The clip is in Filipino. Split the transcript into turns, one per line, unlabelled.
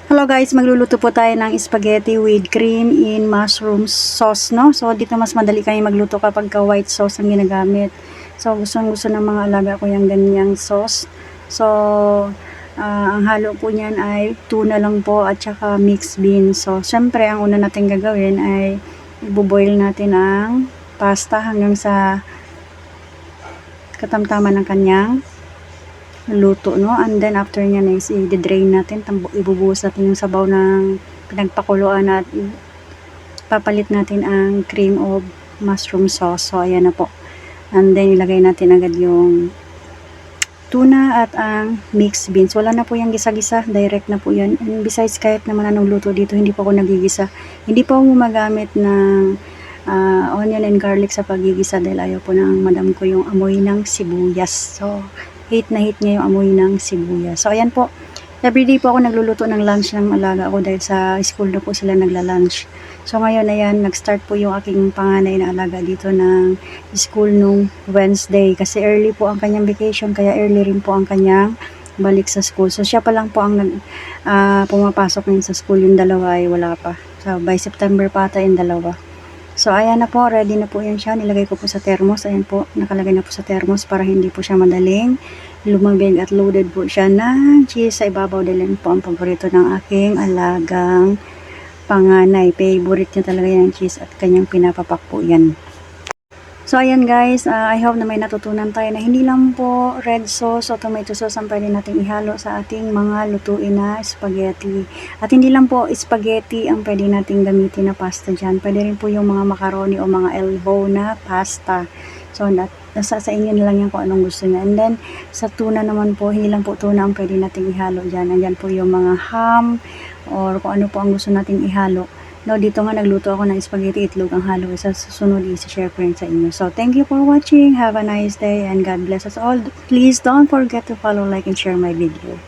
Hello guys, magluluto po tayo ng spaghetti with cream in mushroom sauce, no? So, dito mas madali kayo magluto kapag ka white sauce ang ginagamit. So, gusto ng mga alaga ko yung ganyang sauce. So, ang halo po niyan ay tuna lang po at saka mixed beans. So, syempre, ang una natin gagawin ay ibuboil natin ang pasta hanggang sa katamtaman ng kanyang luto, no? And then after nyan is i-drain natin, ibubuhos natin yung sabaw ng pinagpakuluan at papalit natin ang cream of mushroom sauce. So ayan na po, and then ilagay natin agad yung tuna at ang mixed beans. Wala na po yung gisa-gisa, direct na po yan. And besides, kahit naman anong luto dito, hindi po ako nagigisa, hindi po ako gumagamit ng onion and garlic sa pagigisa dahil ayaw po ng madam ko yung amoy ng sibuyas. So hate na hate niya yung amoy ng sibuyas. So ayan po, everyday po ako nagluluto ng lunch ng alaga ako dahil sa school na po sila nagla-lunch. So ngayon ayan, nag-start po yung aking panganay na alaga dito ng school nung Wednesday kasi early po ang kanyang vacation, kaya early rin po ang kanyang balik sa school. So siya pa lang po ang pumapasok ngayon sa school, yung dalawa ay wala pa. So by September pa ata yung dalawa. So, ayan na po, ready na po yan siya. Nilagay ko po sa thermos. Ayan po, nakalagay na po sa thermos para hindi po siya madaling lumambig at loaded po siya ng cheese sa ibabaw. Dahil po ang paborito ng aking alagang panganay. Favorite niya talaga yung cheese at kanyang pinapapak po yan. So, ayan guys, I hope na may natutunan tayo na hindi lang po red sauce o tomato sauce ang pwede natin ihalo sa ating mga lutuin na spaghetti. At hindi lang po spaghetti ang pwede natin gamitin na pasta dyan. Pwede rin po yung mga macaroni o mga elbow na pasta. So, nasa sa inyo na lang yan kung anong gusto niya. And then, sa tuna naman po, hindi lang po tuna ang pwede natin ihalo dyan. Andyan po yung mga ham or kung ano po ang gusto natin ihalo. No, dito nga nagluto ako ng spaghetti itlog ang halo. Sa susunod i-share ko rin sa inyo. So, thank you for watching. Have a nice day and God bless us all. Please don't forget to follow, like, and share my video.